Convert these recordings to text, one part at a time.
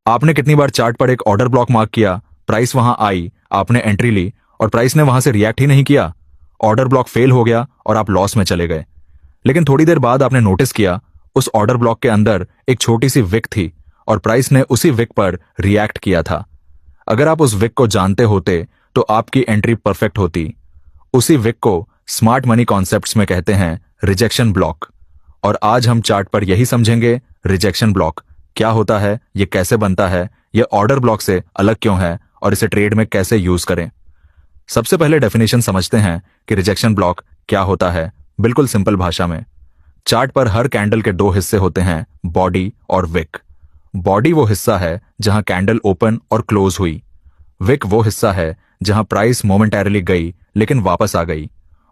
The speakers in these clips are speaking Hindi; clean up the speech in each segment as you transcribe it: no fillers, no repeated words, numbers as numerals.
आपने कितनी बार चार्ट पर एक ऑर्डर ब्लॉक मार्क किया, प्राइस वहां आई, आपने एंट्री ली और प्राइस ने वहां से रिएक्ट ही नहीं किया। ऑर्डर ब्लॉक फेल हो गया और आप लॉस में चले गए। लेकिन थोड़ी देर बाद आपने नोटिस किया उस ऑर्डर ब्लॉक के अंदर एक छोटी सी विक थी और प्राइस ने उसी विक पर रिएक्ट किया था। अगर आप उस विक को जानते होते तो आपकी एंट्री परफेक्ट होती। उसी विक को स्मार्ट मनी कॉन्सेप्ट्स में कहते हैं रिजेक्शन ब्लॉक। और आज हम चार्ट पर यही समझेंगे रिजेक्शन ब्लॉक क्या होता है, ये कैसे बनता है, ये ऑर्डर ब्लॉक से अलग क्यों है और इसे ट्रेड में कैसे यूज करें। सबसे पहले डेफिनेशन समझते हैं कि रिजेक्शन ब्लॉक क्या होता है। बिल्कुल सिंपल भाषा में, चार्ट पर हर कैंडल के दो हिस्से होते हैं, बॉडी और विक। बॉडी वो हिस्सा है जहां कैंडल ओपन और क्लोज हुई। विक वो हिस्सा है जहां प्राइस मोमेंटरीली गई लेकिन वापस आ गई।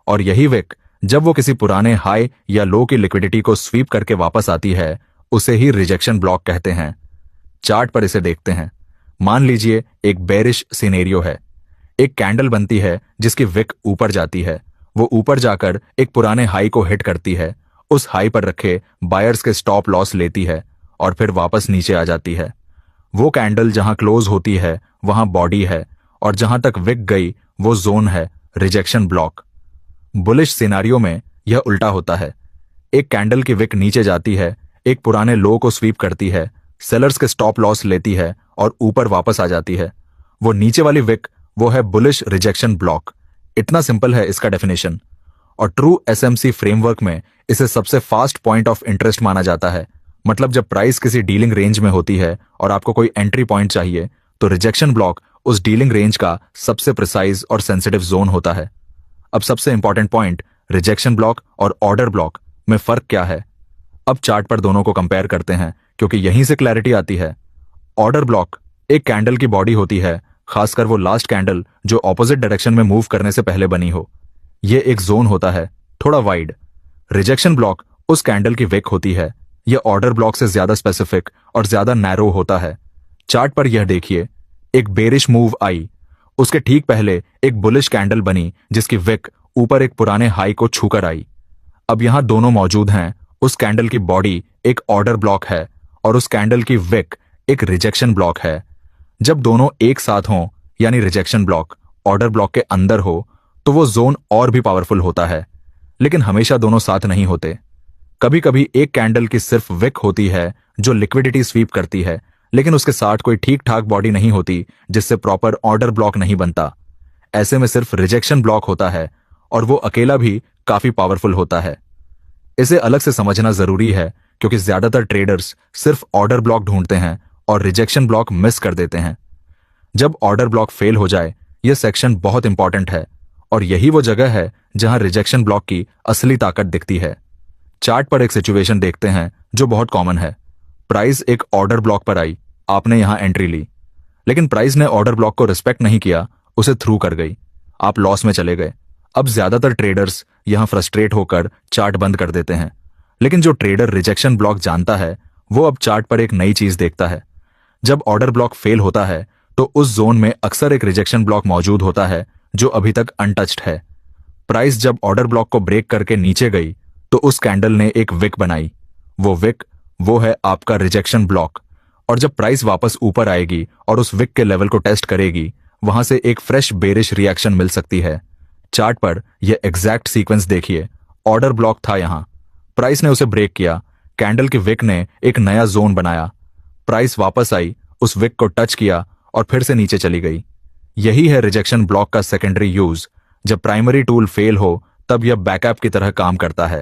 और यही विक जब वो किसी पुराने हाई या लो की लिक्विडिटी को स्वीप करके वापस आती है, उसे ही रिजेक्शन ब्लॉक कहते हैं। चार्ट पर इसे देखते हैं। मान लीजिए एक बेरिश सिनेरियो है। एक कैंडल बनती है जिसकी विक ऊपर जाती है। वो ऊपर जाकर एक पुराने हाई को हिट करती है, उस हाई पर रखे बायर्स के स्टॉप लॉस लेती है और फिर वापस नीचे आ जाती है। वो कैंडल जहां क्लोज होती है वहां बॉडी है और जहां तक विक गई वो जोन है, रिजेक्शन ब्लॉक। बुलिश सिनेरियो में यह उल्टा होता है। एक कैंडल की विक नीचे जाती है, एक पुराने लो को स्वीप करती है, सेलर्स के स्टॉप लॉस लेती है और ऊपर वापस आ जाती है। वो नीचे वाली विक वो है बुलिश रिजेक्शन ब्लॉक। इतना सिंपल है इसका डेफिनेशन। और ट्रू एसएमसी फ्रेमवर्क में इसे सबसे फास्ट पॉइंट ऑफ इंटरेस्ट माना जाता है। मतलब जब प्राइस किसी डीलिंग रेंज में होती है और आपको कोई एंट्री पॉइंट चाहिए तो रिजेक्शन ब्लॉक उस डीलिंग रेंज का सबसे प्रिसाइज और सेंसिटिव जोन होता है। अब सबसे इंपॉर्टेंट पॉइंट, रिजेक्शन ब्लॉक और ऑर्डर ब्लॉक में फर्क क्या है। अब चार्ट पर दोनों को कंपेयर करते हैं क्योंकि यहीं से क्लैरिटी आती है। ऑर्डर ब्लॉक एक कैंडल की बॉडी होती है, खासकर वो लास्ट कैंडल जो ऑपोजिट डायरेक्शन में मूव करने से पहले बनी हो। ये एक जोन होता है, थोड़ा वाइड। रिजेक्शन ब्लॉक उस कैंडल की विक होती है। यह ऑर्डर ब्लॉक से ज्यादा स्पेसिफिक और ज्यादा नैरो होता है। चार्ट पर यह देखिए, एक बेरिश मूव आई, उसके ठीक पहले एक बुलिश कैंडल बनी जिसकी विक ऊपर एक पुराने हाई को छूकर आई। अब यहां दोनों मौजूद हैं। उस कैंडल की बॉडी एक ऑर्डर ब्लॉक है और उस कैंडल की विक एक रिजेक्शन ब्लॉक है। जब दोनों एक साथ हों, यानी रिजेक्शन ब्लॉक ऑर्डर ब्लॉक के अंदर हो, तो वो जोन और भी पावरफुल होता है। लेकिन हमेशा दोनों साथ नहीं होते। कभी कभी एक कैंडल की सिर्फ विक होती है जो लिक्विडिटी स्वीप करती है, लेकिन उसके साथ कोई ठीक ठाक बॉडी नहीं होती जिससे प्रॉपर ऑर्डर ब्लॉक नहीं बनता। ऐसे में सिर्फ रिजेक्शन ब्लॉक होता है और वो अकेला भी काफी पावरफुल होता है। इसे अलग से समझना जरूरी है क्योंकि ज्यादातर ट्रेडर्स सिर्फ ऑर्डर ब्लॉक ढूंढते हैं और रिजेक्शन ब्लॉक मिस कर देते हैं। जब ऑर्डर ब्लॉक फेल हो जाए, यह सेक्शन बहुत इंपॉर्टेंट है और यही वो जगह है जहां रिजेक्शन ब्लॉक की असली ताकत दिखती है। चार्ट पर एक सिचुएशन देखते हैं जो बहुत कॉमन है। प्राइस एक ऑर्डर ब्लॉक पर आई, आपने यहां एंट्री ली, लेकिन प्राइस ने ऑर्डर ब्लॉक को रिस्पेक्ट नहीं किया, उसे थ्रू कर गई, आप लॉस में चले गए। अब ज्यादातर ट्रेडर्स यहां फ्रस्ट्रेट होकर चार्ट बंद कर देते हैं। लेकिन जो ट्रेडर रिजेक्शन ब्लॉक जानता है वो अब चार्ट पर एक नई चीज देखता है। जब ऑर्डर ब्लॉक फेल होता है तो उस जोन में अक्सर एक रिजेक्शन ब्लॉक मौजूद होता है जो अभी तक अनटच्ड है। प्राइस जब ऑर्डर ब्लॉक को ब्रेक करके नीचे गई तो उस कैंडल ने एक विक बनाई। वो विक वो है आपका रिजेक्शन ब्लॉक। और जब प्राइस वापस ऊपर आएगी और उस विक के लेवल को टेस्ट करेगी, वहां से एक फ्रेश बेरिश रिएक्शन मिल सकती है। चार्ट पर यह एग्जैक्ट सीक्वेंस देखिए। ऑर्डर ब्लॉक था यहां, प्राइस ने उसे ब्रेक किया, कैंडल की विक ने एक नया जोन बनाया, प्राइस वापस आई, उस विक को टच किया और फिर से नीचे चली गई। यही है रिजेक्शन ब्लॉक का सेकेंडरी यूज। जब प्राइमरी टूल फेल हो तब यह बैकअप की तरह काम करता है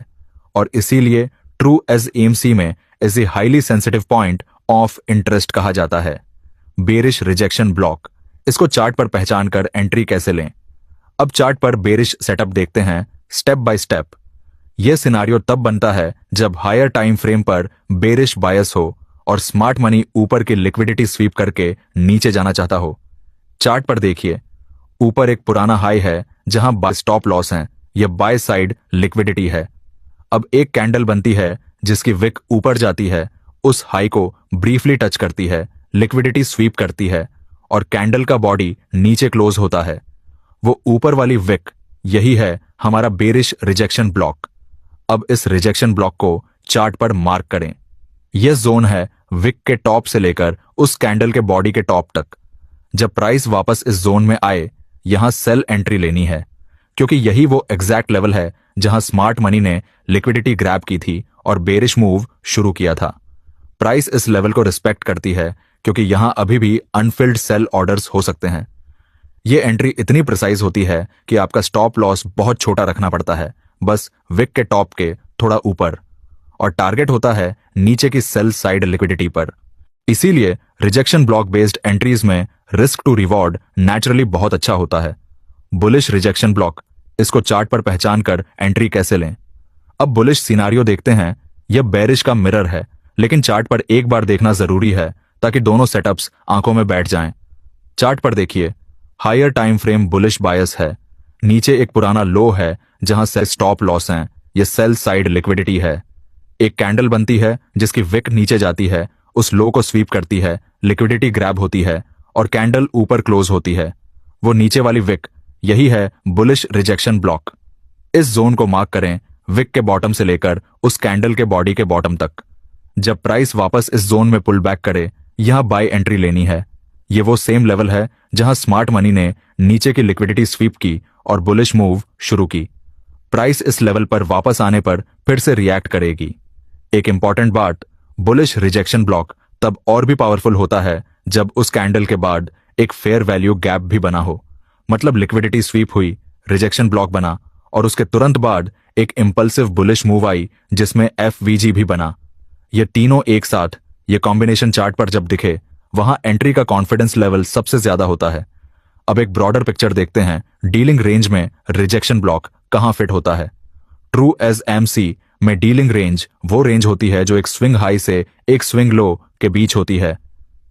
और इसीलिए ट्रू एज एएमसी में इसे highly sensitive point of interest कहा जाता है। बेरिश रिजेक्शन ब्लॉक, इसको चार्ट पर पहचान कर एंट्री कैसे लें। अब चार्ट पर बेरिश सेटअप देखते हैं स्टेप बाय स्टेप। यह सिनारियो तब बनता है जब हायर टाइम फ्रेम पर बेरिश बायस हो और स्मार्ट मनी ऊपर की लिक्विडिटी स्वीप करके नीचे जाना चाहता हो। चार्ट पर देखिए, ऊपर एक पुराना हाई है जहां बाय स्टॉप लॉस है, यह बाय साइड लिक्विडिटी है। अब एक कैंडल बनती है जिसकी विक ऊपर जाती है, उस हाई को ब्रीफली टच करती है, लिक्विडिटी स्वीप करती है और कैंडल का बॉडी नीचे क्लोज होता है। वो ऊपर वाली विक, यही है हमारा बेरिश रिजेक्शन ब्लॉक। अब इस रिजेक्शन ब्लॉक को चार्ट पर मार्क करें। यह जोन है विक के टॉप से लेकर उस कैंडल के बॉडी के टॉप तक। जब प्राइस वापस इस जोन में आए, यहां सेल एंट्री लेनी है, क्योंकि यही वो एग्जैक्ट लेवल है जहां स्मार्ट मनी ने लिक्विडिटी ग्रैब की थी और बेरिश मूव शुरू किया था। प्राइस इस लेवल को रिस्पेक्ट करती है क्योंकि यहां अभी भी अनफिल्ड सेल ऑर्डर्स हो सकते हैं। ये एंट्री इतनी प्रिसाइज होती है कि आपका स्टॉप लॉस बहुत छोटा रखना पड़ता है, बस विक के टॉप के थोड़ा ऊपर, और टारगेट होता है नीचे की सेल साइड लिक्विडिटी पर। इसीलिए रिजेक्शन ब्लॉक बेस्ड एंट्रीज में रिस्क टू रिवॉर्ड नेचुरली बहुत अच्छा होता है। बुलिश रिजेक्शन ब्लॉक, इसको चार्ट पर पहचान कर एंट्री कैसे लें। अब बुलिश सिनारियो देखते हैं। यह बेरिश का मिरर है, लेकिन चार्ट पर एक बार देखना जरूरी है ताकि दोनों सेटअप्स आंखों में बैठ जाएं। चार्ट पर देखिए, हायर टाइम फ्रेम बुलिश बायस है। नीचे एक पुराना लो है जहां सेल स्टॉप लॉस हैं। यह सेल साइड लिक्विडिटी है। एक कैंडल बनती है जिसकी विक नीचे जाती है, उस लो को स्वीप करती है, लिक्विडिटी ग्रैब होती है और कैंडल ऊपर क्लोज होती है। वो नीचे वाली विक, यही है बुलिश रिजेक्शन ब्लॉक। इस जोन को मार्क करें विक के बॉटम से लेकर उस कैंडल के बॉडी के बॉटम तक। जब प्राइस वापस इस जोन में पुल बैक करे, यहां बाय एंट्री लेनी है। ये वो सेम लेवल है जहां स्मार्ट मनी ने नीचे की लिक्विडिटी स्वीप की और बुलिश मूव शुरू की। प्राइस इस लेवल पर वापस आने पर फिर से रिएक्ट करेगी। एक इंपॉर्टेंट बात, बुलिश रिजेक्शन ब्लॉक तब और भी पावरफुल होता है जब उस कैंडल के बाद एक फेयर वैल्यू गैप भी बना हो, मतलब लिक्विडिटी स्वीप हुई, रिजेक्शन ब्लॉक बना और उसके तुरंत बाद एक इंपल्सिव बुलिश मूव आई जिसमें एफवीजी भी बना। ये तीनों एक साथ, ये कॉम्बिनेशन चार्ट पर जब दिखे, वहां एंट्री का कॉन्फिडेंस लेवल सबसे ज्यादा होता है। अब एक ब्रॉडर पिक्चर देखते हैं, डीलिंग रेंज में रिजेक्शन ब्लॉक कहां फिट होता है। ट्रू एज एमसी में डीलिंग रेंज वो रेंज होती है जो एक स्विंग हाई से एक स्विंग लो के बीच होती है।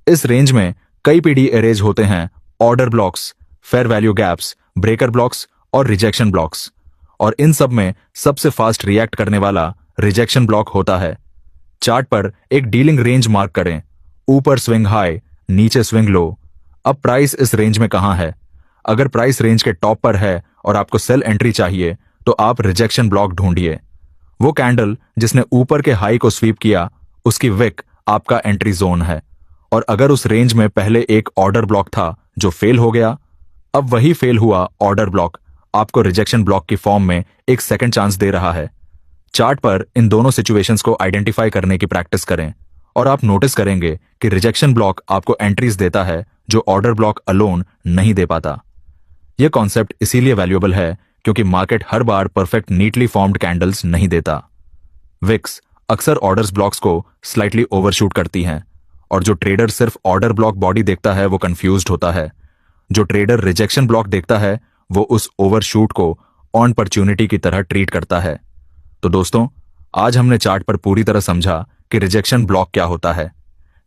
इस रेंज में कई पीडी एरेज होते हैं, order blocks, fair value gaps, breaker blocks और रिजेक्शन ब्लॉक्स, और इन सब में सबसे फास्ट रिएक्ट करने वाला रिजेक्शन ब्लॉक होता है। चार्ट पर एक डीलिंग रेंज मार्क करें, ऊपर स्विंग हाई, नीचे स्विंग लो। अब प्राइस इस रेंज में कहां है? अगर प्राइस रेंज के टॉप पर है और आपको सेल एंट्री चाहिए तो आप रिजेक्शन ब्लॉक ढूंढिए। वो कैंडल जिसने ऊपर के हाई को स्वीप किया, उसकी विक आपका एंट्री जोन है। और अगर उस रेंज में पहले एक ऑर्डर ब्लॉक था जो फेल हो गया, अब वही फेल हुआ ऑर्डर ब्लॉक आपको रिजेक्शन ब्लॉक की फॉर्म में एक सेकंड चांस दे रहा है। चार्ट पर इन दोनों सिचुएशंस को आइडेंटिफाई करने की प्रैक्टिस करें और आप नोटिस करेंगे कि रिजेक्शन ब्लॉक आपको एंट्रीज देता है जो ऑर्डर ब्लॉक अलोन नहीं दे पाता। यह कॉन्सेप्ट इसीलिए वैल्यूएबल है क्योंकि मार्केट हर बार परफेक्ट नीटली फॉर्म्ड कैंडल्स नहीं देता। विक्स अक्सर ऑर्डर्स ब्लॉक्स को स्लाइटली ओवरशूट करती हैं, और जो ट्रेडर सिर्फ ऑर्डर ब्लॉक बॉडी देखता है वो कंफ्यूज्ड होता है। जो ट्रेडर रिजेक्शन ब्लॉक देखता है वो उस ओवरशूट को अपॉर्चुनिटी की तरह ट्रीट करता है। तो दोस्तों, आज हमने चार्ट पर पूरी तरह समझा कि रिजेक्शन ब्लॉक क्या होता है।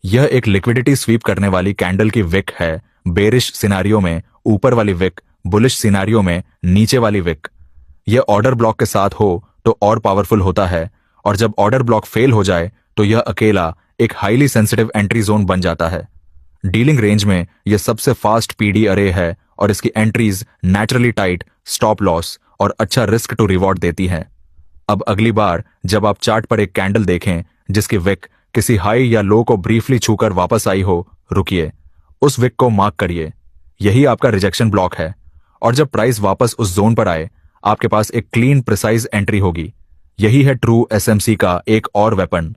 यह एक लिक्विडिटी स्वीप करने वाली कैंडल की विक है। बेरिश सिनारियो में ऊपर वाली विक, बुलिश सिनारियो में नीचे वाली विक। यह ऑर्डर ब्लॉक के साथ हो तो और पावरफुल होता है, और जब ऑर्डर ब्लॉक फेल हो जाए तो यह अकेला एक हाईली सेंसिटिव एंट्री जोन बन जाता है। डीलिंग रेंज में यह सबसे फास्ट पीडी अरे है और इसकी entries naturally tight, stop loss और अच्छा रिस्क टू रिवॉर्ड देती हैं। अब अगली बार जब आप चार्ट पर एक कैंडल देखें जिसकी विक किसी हाई या लो को ब्रीफली छूकर वापस आई हो, रुकिए, उस विक को मार्क करिए। यही आपका रिजेक्शन ब्लॉक है, और जब प्राइस वापस उस जोन पर आए, आपके पास एक क्लीन प्रिसाइज एंट्री होगी। यही है ट्रू एसएमसी का एक और वेपन।